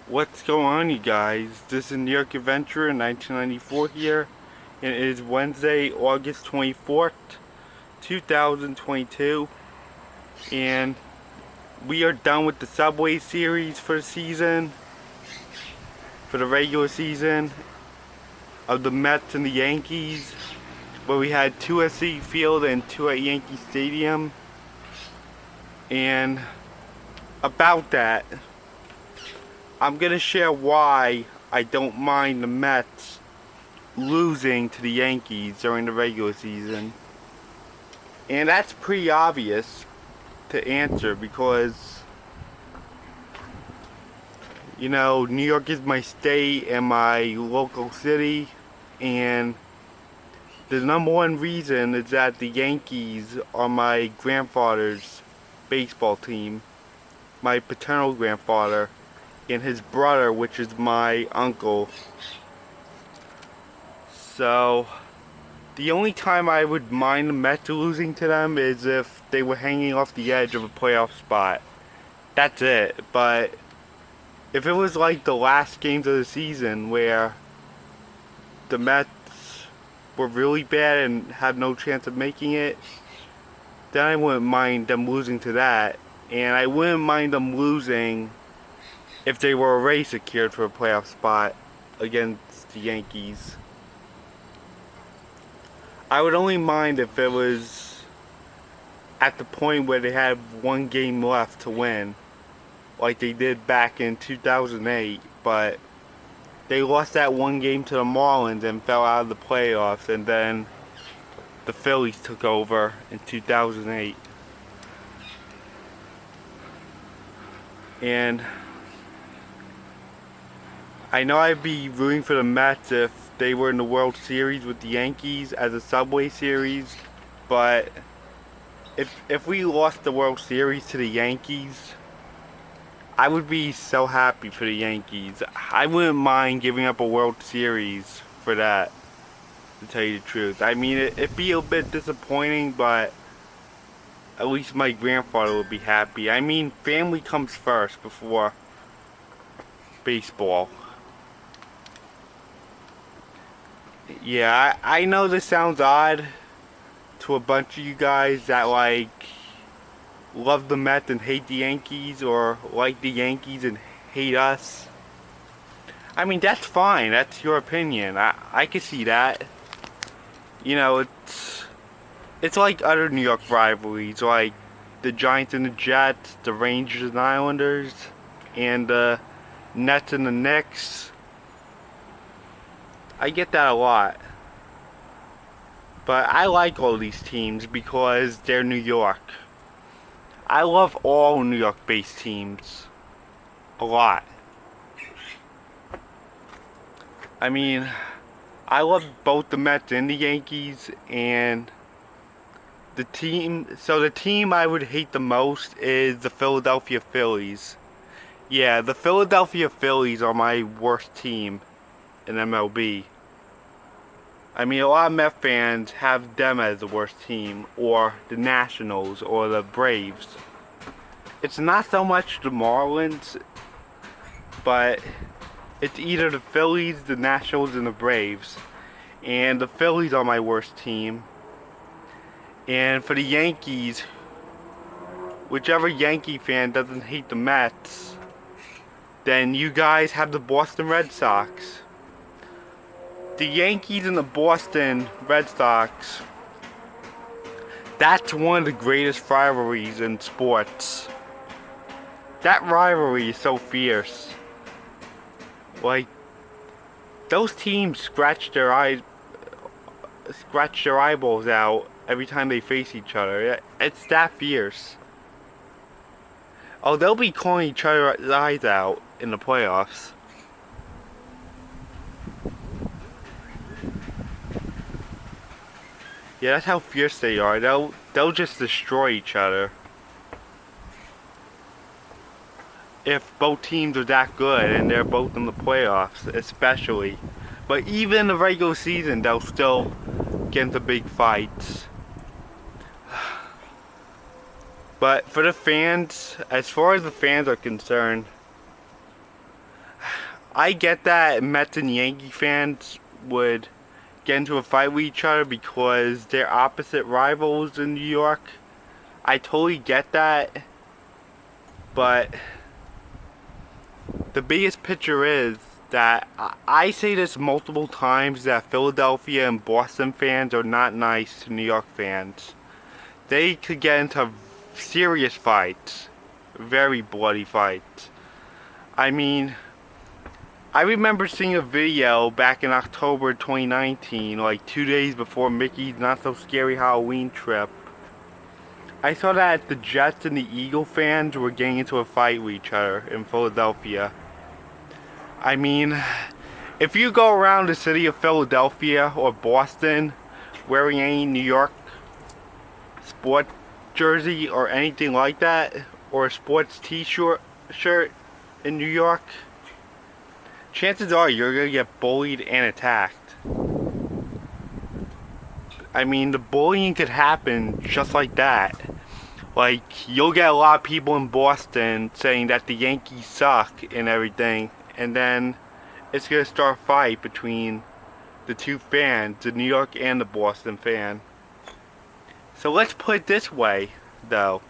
What's going on, you guys? This is New York Adventure in 1994 here, and it is Wednesday, August 24th, 2022, and we are done with the Subway Series for the season, for the regular season of the Mets and the Yankees, where we had two at Citi Field and two at Yankee Stadium, and about that, I'm gonna share why I don't mind the Mets losing to the Yankees during the regular season. And that's pretty obvious to answer because, New York is my state and my local city, and the number one reason is that the Yankees are my grandfather's baseball team, my paternal grandfather, and his brother, which is my uncle. So, the only time I would mind the Mets losing to them is if they were hanging off the edge of a playoff spot. That's it. But if it was like the last games of the season where the Mets were really bad and had no chance of making it, then I wouldn't mind them losing to that. And I wouldn't mind them losing if they were already secured for a playoff spot against the Yankees. I would only mind if it was at the point where they had one game left to win, like they did back in 2008, but they lost that one game to the Marlins and fell out of the playoffs, and then the Phillies took over in 2008. And I know I'd be rooting for the Mets if they were in the World Series with the Yankees as a Subway Series, but if we lost the World Series to the Yankees, I would be so happy for the Yankees. I wouldn't mind giving up a World Series for that, to tell you the truth. I mean, it'd be a bit disappointing, but at least my grandfather would be happy. I mean, family comes first before baseball. Yeah, I know this sounds odd to a bunch of you guys that love the Mets and hate the Yankees, or like the Yankees and hate us. I mean, that's fine. That's your opinion. I can see that. It's like other New York rivalries, like the Giants and the Jets, the Rangers and Islanders, and the Nets and the Knicks. I get that a lot. But I like all these teams because they're New York. I love all New York based teams. A lot. I mean, I love both the Mets and the Yankees, and the team I would hate the most is the Philadelphia Phillies. Yeah, the Philadelphia Phillies are my worst team in MLB. I mean, a lot of Met fans have them as the worst team, or the Nationals, or the Braves. It's not so much the Marlins, but it's either the Phillies, the Nationals, and the Braves. And the Phillies are my worst team. And for the Yankees, whichever Yankee fan doesn't hate the Mets, then you guys have the Boston Red Sox. The Yankees and the Boston Red Sox, that's one of the greatest rivalries in sports. That rivalry is so fierce. Like, those teams scratch their eyeballs out every time they face each other. It's that fierce. Oh, they'll be calling each other's eyes out in the playoffs. Yeah, that's how fierce they are. They'll just destroy each other. If both teams are that good and they're both in the playoffs, especially. But even in the regular season, they'll still get into big fights. But for the fans, as far as the fans are concerned, I get that Mets and Yankee fans would get into a fight with each other because they're opposite rivals in New York. I totally get that, but the biggest picture is that I say this multiple times that Philadelphia and Boston fans are not nice to New York fans. They could get into serious fights, very bloody fights. I mean, I remember seeing a video back in October 2019, like 2 days before Mickey's Not So Scary Halloween trip. I saw that the Jets and the Eagle fans were getting into a fight with each other in Philadelphia. I mean, if you go around the city of Philadelphia or Boston wearing any New York sport jersey or anything like that, or a sports t-shirt in New York, chances are you're gonna get bullied and attacked. I mean, the bullying could happen just like that. Like, you'll get a lot of people in Boston saying that the Yankees suck and everything, and then it's gonna start a fight between the two fans, the New York and the Boston fan. So let's put it this way, though.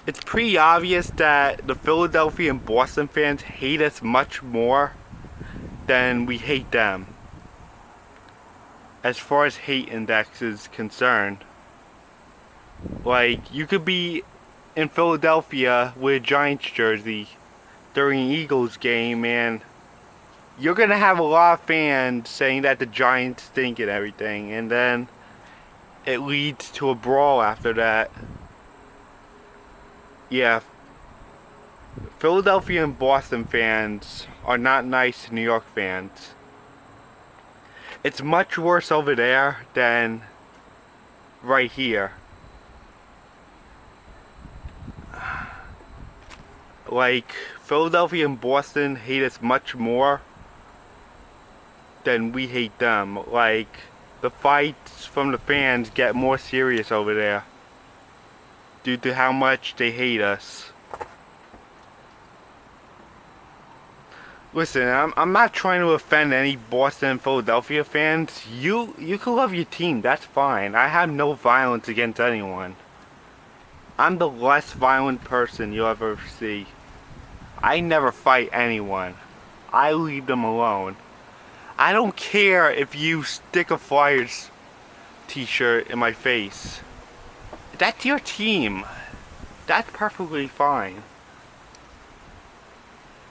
It's pretty obvious that the Philadelphia and Boston fans hate us much more than we hate them, as far as hate index is concerned. Like, you could be in Philadelphia with a Giants jersey during an Eagles game, and you're gonna have a lot of fans saying that the Giants stink and everything, and then it leads to a brawl after that. Yeah, Philadelphia and Boston fans are not nice to New York fans. It's much worse over there than right here. Like, Philadelphia and Boston hate us much more than we hate them. Like, the fights from the fans get more serious over there due to how much they hate us. Listen, I'm not trying to offend any Boston and Philadelphia fans. You can love your team, that's fine. I have no violence against anyone. I'm the less violent person you'll ever see. I never fight anyone. I leave them alone. I don't care if you stick a Flyers t-shirt in my face. That's your team. That's perfectly fine.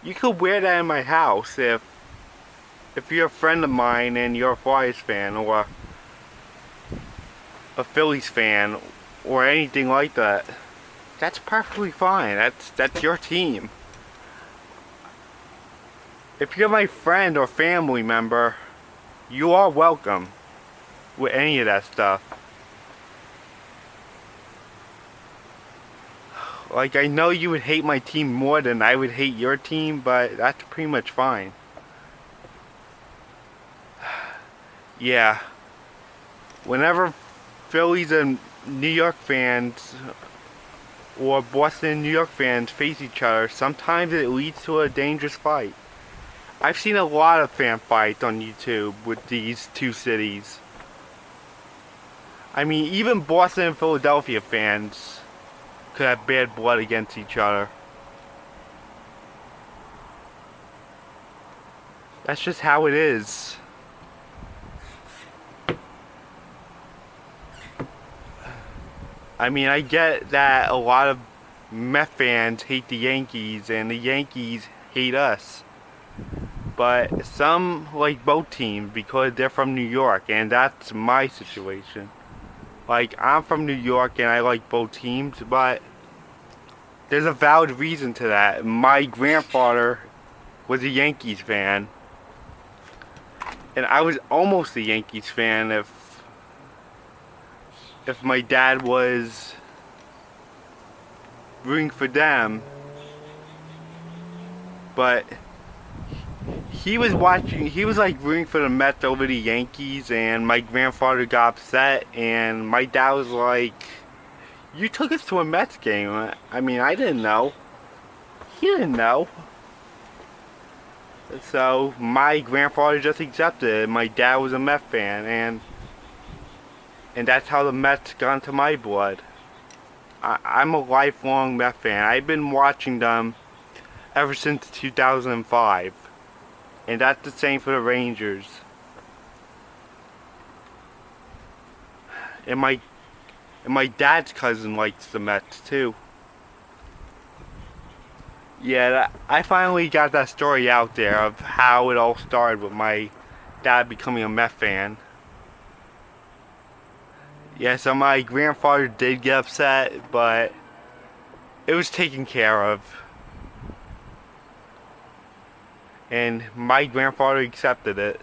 You could wear that in my house if you're a friend of mine and you're a Flyers fan or a Phillies fan or anything like that. That's perfectly fine. That's your team. If you're my friend or family member, you are welcome with any of that stuff. Like, I know you would hate my team more than I would hate your team, but that's pretty much fine. Yeah. Whenever Phillies and New York fans or Boston and New York fans face each other, sometimes it leads to a dangerous fight. I've seen a lot of fan fights on YouTube with these two cities. I mean, even Boston and Philadelphia fans could have bad blood against each other. That's just how it is. I mean, I get that a lot of Met fans hate the Yankees and the Yankees hate us. But some like both teams because they're from New York, and that's my situation. Like, I'm from New York and I like both teams, but there's a valid reason to that. My grandfather was a Yankees fan, and I was almost a Yankees fan if my dad was rooting for them. But he was like rooting for the Mets over the Yankees, and my grandfather got upset, and my dad was like, "You took us to a Mets game." I mean, I didn't know. He didn't know. So my grandfather just accepted it. My dad was a Mets fan, and that's how the Mets got into my blood. I'm a lifelong Mets fan. I've been watching them ever since 2005, and that's the same for the Rangers. And my dad's cousin likes the Mets too. Yeah, I finally got that story out there of how it all started with my dad becoming a Mets fan. Yeah, so my grandfather did get upset, but it was taken care of. And my grandfather accepted it.